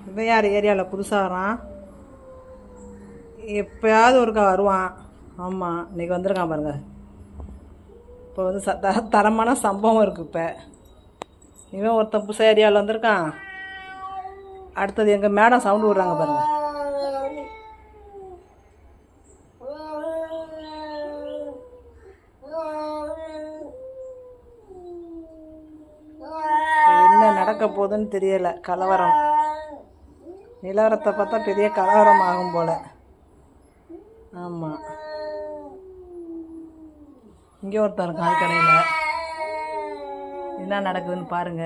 இவன் யார் ஏரியாவில் புதுசாக வரான்? எப்போயாவது ஒருக்கா வருவான். ஆமாம், இன்றைக்கி வந்திருக்கான் பாருங்க. இப்போ வந்து தரமான சம்பவம் இருக்குது. இப்போ இவன் ஒருத்தன் புதுசாக ஏரியாவில் வந்திருக்கான். அடுத்தது எங்கள் மேடம் சவுண்டு விடுறாங்க பாருங்க. என்ன நடக்க போகுதுன்னு தெரியலை. கலவரம், நிலவரத்தை பார்த்தா பெரிய கலவரம் ஆகும் போல். ஆமாம், இங்கே ஒருத்தர் இருக்கான் கடையில். என்ன நடக்குதுன்னு பாருங்க.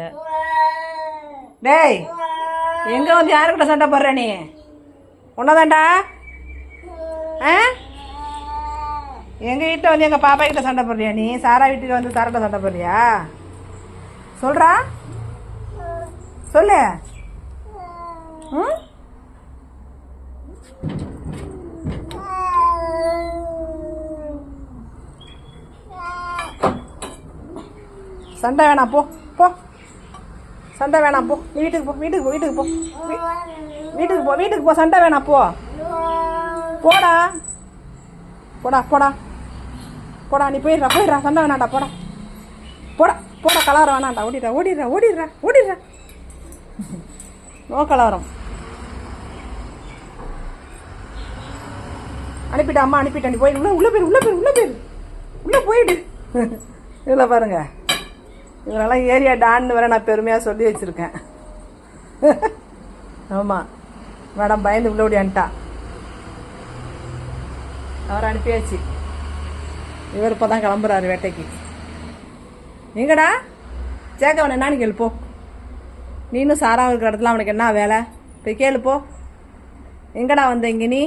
டேய், எங்கே வந்து யாருக்கிட்ட சண்டை போடுற நீ? உன்னதாண்டா? எங்கள் வீட்டில் வந்து எங்கள் பாப்பா கிட்ட சண்டை போடுறியா நீ? சாரா வீட்டுக்கு வந்து சாராட்ட சண்டை போடுறியா? சொல்கிறா, சொல்லு. சண்டை வேணாம், போ போ. சண்டை வேணாம், போ. நீ வீட்டுக்கு போ, வீட்டுக்கு போ, வீட்டுக்கு போ, வீட்டுக்கு போ, வீட்டுக்கு போ. சண்டை வேணாம், போ. போடா போடா போடா போடா. நீ போயிடுறா, போயிடுறா. சண்டை வேணாண்டா, போடா போடா போடா. கலவரம் வேணாண்டா, ஓடிடுறா ஓடிடுறா ஓடிடுறா ஓடிடுறா. நோ கலவரம். அனுப்பிட்டா அம்மா, அனுப்பிட்டா. நீ போய் உள்ள போயிரு, உள்ள போயிரு, உள்ள போயிரு, உள்ள போயிடு. இதில் பாருங்க, இவரெல்லாம் ஏரியா டான்னு வேற நான் பெருமையாக சொல்லி வச்சுருக்கேன். ஆமாம், மேடம் பயந்து உள்ள ஓடியான்ட்டா. அவரை அனுப்பியாச்சு. இவர் இப்போ தான் கிளம்புறாரு வேட்டைக்கு. எங்கடா சேக்கவன் என்னான்னு கேளு, போ. நீனும் சாரா இருக்கிற இடத்துல அவனுக்கு என்ன வேலை? போய் கேளு, போ. எங்கடா வந்த இங்கே நீ?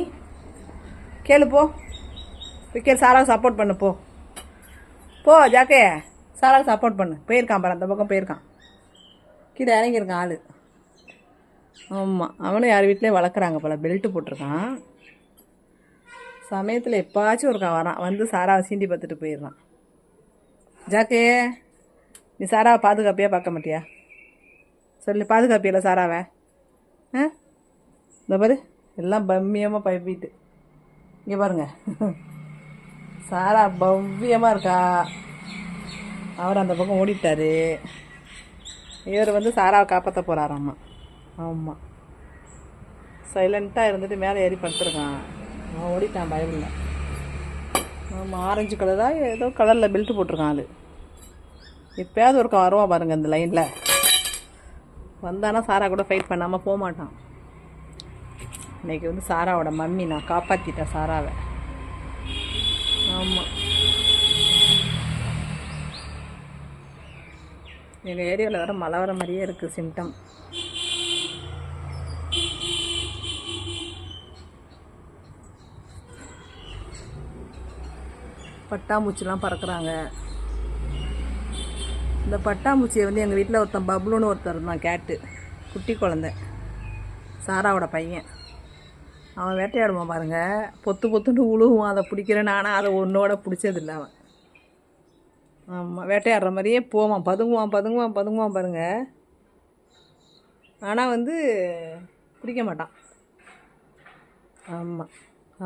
கேளு, போ. போய் கேளு. சாராவுக்கு சப்போர்ட் பண்ணு, போ போ. ஜாக்கே, சாராவுக்கு சப்போர்ட் பண்ணு. போயிருக்கான் பாரு, அந்த பக்கம் போயிருக்கான். கீழே இறங்கியிருக்கான் ஆள். ஆமாம், அவனும் யார் வீட்லேயும் வளர்க்குறாங்க போல். பெல்ட்டு போட்டிருக்கான். சமயத்தில் எப்பாச்சும் ஒருக்கா வரான், வந்து சாராவை சீண்டி பார்த்துட்டு போயிடுறான். ஜாக்கே, நீ சாராவை பாதுகாப்பியா பார்க்க மாட்டியா? சொல்லு, பாதுகாப்பியல சாராவை? இந்த பாரு, எல்லாம் பவ்யமாக பைப்பிட்டு. இங்கே பாருங்க, சாரா பவ்யமாக இருக்கா. அவர் அந்த பக்கம் ஓடிட்டார். இவர் வந்து சாராவை காப்பாற்ற போகிறாராம்மா. ஆமாம், சைலண்ட்டாக இருந்துட்டு மேலே ஏறி படுத்துருக்கான். அவன் ஓடிட்டான் பயமில்லை. ஆமாம், ஆரஞ்சு கலராக ஏதோ கலரில் பெல்ட்டு போட்டிருக்கான் ஆள். எப்போயாவது ஒருக்கா வருவான் பாருங்கள் இந்த லைனில். வந்தானா சாரா கூட ஃபைட் பண்ணாமல் போக மாட்டான். இன்றைக்கி வந்து சாராவோட மம்மி நான் காப்பாற்றிட்டேன் சாராவை. ஆமாம், எங்கள் ஏரியாவில் வேறு மழை வர மாதிரியே இருக்குது சிம்டம். பட்டாம்பூச்சிலாம் பறக்கிறாங்க. இந்த பட்டாம்பூச்சியை வந்து எங்கள் வீட்டில் ஒருத்தன் பப்ளுன்னு ஒருத்தர் இருந்தான், கேட்டு, குட்டி குழந்தை, சாராவோட பையன். அவன் வேட்டையாடுவான் பாருங்கள். பொத்து பொத்துன்னு உழுவான். அதை பிடிக்கிறேன் ஆனால் அதை ஒன்றோட பிடிச்சதில்லை அவன். ஆமாம், வேட்டையாடுற மாதிரியே போவான், பதுங்குவான் பதுங்குவான் பதுங்குவான் பாருங்கள். ஆனால் வந்து பிடிக்க மாட்டான். ஆமாம்,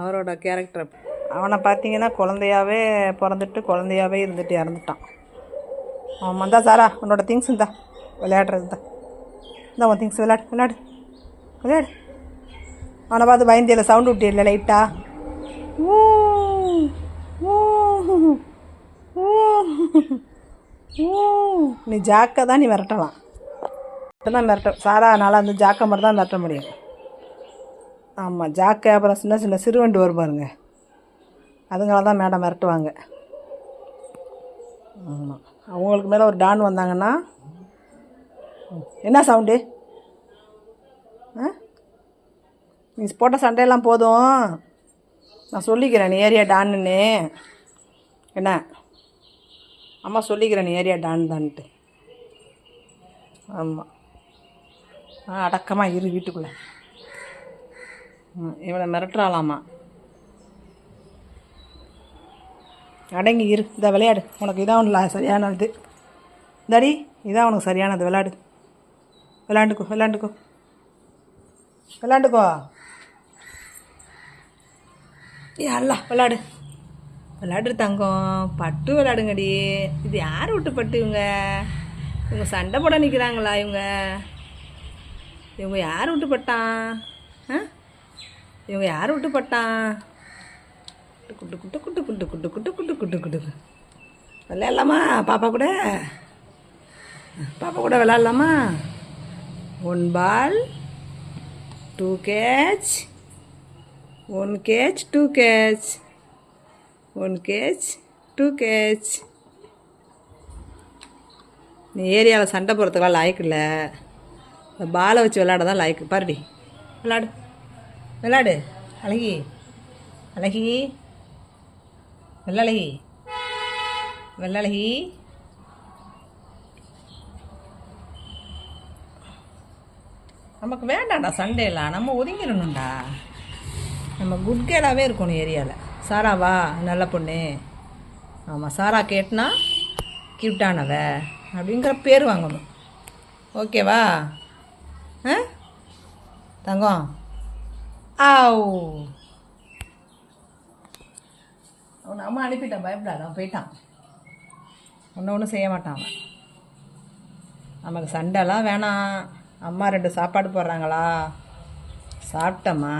அவரோட கேரக்டர். அவனை பார்த்தீங்கன்னா குழந்தையாகவே பிறந்துட்டு குழந்தையாகவே இருந்துட்டு இறந்துட்டான். ஆமாம், தான் சாரா உன்னோட திங்ஸ் இருந்தா விளையாடுறது தான். இந்த உன் திங்ஸ் விளையாடு விளையாடு விளையாடு. அவனை பார்த்து பயந்தியில் சவுண்டு விட்டியில்லை லைட்டா? ஊ ஊ ஊ ஊ. நீ ஜாக்கை தான் நீ மிரட்டலாம். தான் மிரட்ட சாரா நல்லா வந்து ஜாக்கை மாதிரி தான் மிரட்ட முடியும். ஆமாம், ஜாக்கை அப்புறம் சின்ன சின்ன சிறுவண்டு வரும் பாருங்க, அதுங்கள தான் மேடம் மிரட்டுவாங்க. ஆமாம், அவங்களுக்கு மேலே ஒரு டான் வந்தாங்கன்னா என்ன சவுண்டு? நீ போட்ட சண்டையெல்லாம் போதும், நான் சொல்லிக்கிறேன் நீ ஏரியா டான்னு. என்ன அம்மா சொல்லிக்கிறேன் நீ ஏரியா டான் தான்ட்டு. ஆமாம், அடக்கமாக இரு வீட்டுக்குள்ளே. இவனை மிரட்டுறாளாமா. அடங்கி இரு, இதை விளையாடு. உனக்கு இதான் ஒன்று சரியானது. இதாடி இதான் உனக்கு சரியானது. விளையாடு, விளையாண்டுக்கோ விளையாண்டுக்கோ. விளாண்டுக்கோ. அல்ல விளாடு விளாடு தங்கம். பட்டு விளாடுங்கடி. இது யார் விட்டு பட்டு? இவங்க சண்டை போட நிற்கிறாங்களா? இவங்க யார் விட்டு பட்டான்? இவங்க யார் விட்டு பட்டான்? குட்டு குட்டு குட்டு குட்டு குட்டு குட்டு குட்டு குட்டு குட்டு விளையாடலாமா? பாப்பா கூட விளையாடலாமா? 1 ball 2 catch 1 catch 2 catch 1 catch 2 catch. நீ ஏரியாவில் சண்டை போகிறதுக்கெல்லாம் லாய்க்கு இல்லை. இந்த பாலை வச்சு விளையாட தான் லாய்க்கு. பாருடி விளையாடு அழகி வெள்ளழகி. நமக்கு வேண்டாம்டா சண்டையெல்லாம். நம்ம ஒதுங்கிடணும்டா. நம்ம குட் கேர்ளாகவே இருக்கணும் ஏரியாவில். சாராவா நல்ல பொண்ணு. ஆமாம், சாரா கேட்னா கியூட்டானவ அப்படிங்கிற பேர் வாங்கணும். ஓகேவா தங்கம்? ஆவ், அவனை அம்மா அனுப்பிட்டான். பயப்படாத, அவன் போயிட்டான். ஒன்றும் செய்ய மாட்டான் அவன். நமக்கு சண்டைலாம் வேணாம். அம்மா 2 சாப்பாடு போடுறாங்களா? சாப்பிட்டம்மா.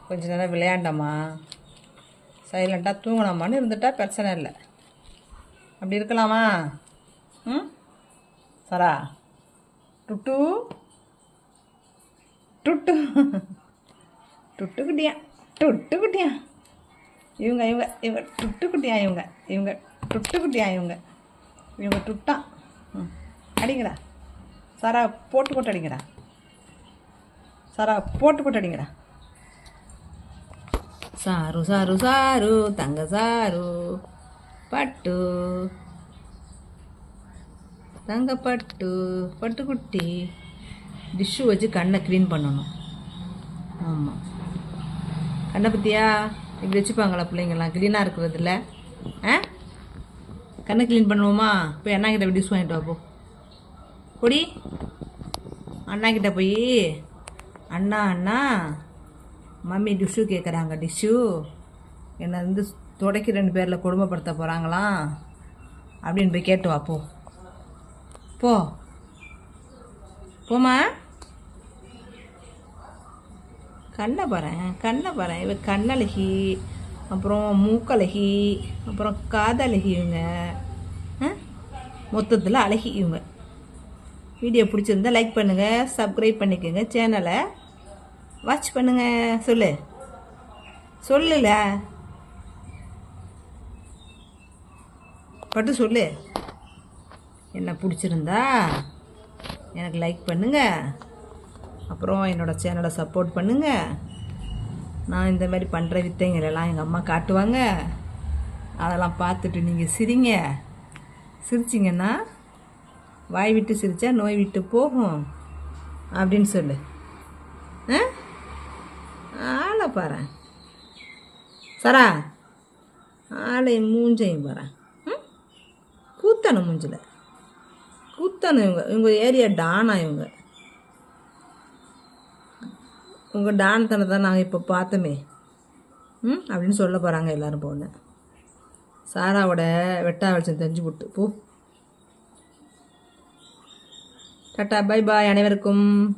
கொஞ்ச நேரம் விளையாண்டம்மா, சைலண்ட்டாக தூங்கினம்மான்னு இருந்துட்டா பிரச்சனை இல்லை. அப்படி இருக்கலாமா? சரா டுட்டு டுட்டு டுட்டுக்குட்டியா டுட்டுக்குட்டியா இவங்க டுட்டுக்குட்டியா இவங்க டுட்டுக்குட்டியா இவங்க டுட்டான். அடிங்கடா சாரா, போட்டு அடிங்கடா சாரா, போட்டு அடிங்கடா. சாரு சாரு சாரு தங்க சாரு பட்டு தங்க பட்டுக்குட்டி. டிஷ்ஷு வச்சு கண்ணை க்ளீன் பண்ணணும். ஆமாம், கண்ணை பற்றியா இப்படி வச்சுப்பாங்களா பிள்ளைங்கள்லாம்? க்ளீனாக இருக்கிறது இல்லை. கண்ணை க்ளீன் பண்ணுவோமா? போய் அண்ணாக்கிட்ட போய் டிஷ் வாங்கிட்டு வாப்போ. பொடி அண்ணாக்கிட்ட போய், அண்ணா மம்மி டிஷ்ஷு கேட்குறாங்க. டிஷ்ஷு என்னை துடைக்கி 2 பேரில் கொடுமைப்படுத்த போகிறாங்களாம் அப்படின்னு போய் கேட்டு வாப்போ. போமா. கண்ணை பாறேன். இவ கண்ணழகி, அப்புறம் மூக்கழகி, அப்புறம் காதழகி. இவங்க மொத்தத்தில் அழகி. இவங்க வீடியோ பிடிச்சிருந்தா லைக் பண்ணுங்கள், சப்ஸ்கிரைப் பண்ணிக்கோங்க, சேனலை வாட்ச் பண்ணுங்கள். சொல்லுல பட்டு சொல்லு. என்ன பிடிச்சிருந்தா எனக்கு லைக் பண்ணுங்கள், அப்புறம் என்னோடய சேனலை சப்போர்ட் பண்ணுங்கள். நான் இந்த மாதிரி பண்ணுற வித்தைங்களெல்லாம் எங்கள் அம்மா காட்டுவாங்க. அதெல்லாம் பார்த்துட்டு நீங்கள் சிரிச்சிங்கன்னா வாய் விட்டு சிரித்தா நோய் விட்டு போகும் அப்படின்னு சொல்லு. ஆளை பாரு சரா, ஆளையும் மூஞ்சையும் பாரு. கூத்தணும் மூஞ்சில் கூத்தணும். இவங்க ஏரியா டானா. உங்கள் டான்தனத்தை நாங்கள் இப்போ பார்த்தோமே அப்படின்னு சொல்ல போகிறாங்க எல்லோரும். போன சாராவோட வெட்டா வெளிச்சம் தெரிஞ்சு போட்டு போ. டாட்டா, பை பாய் அனைவருக்கும்.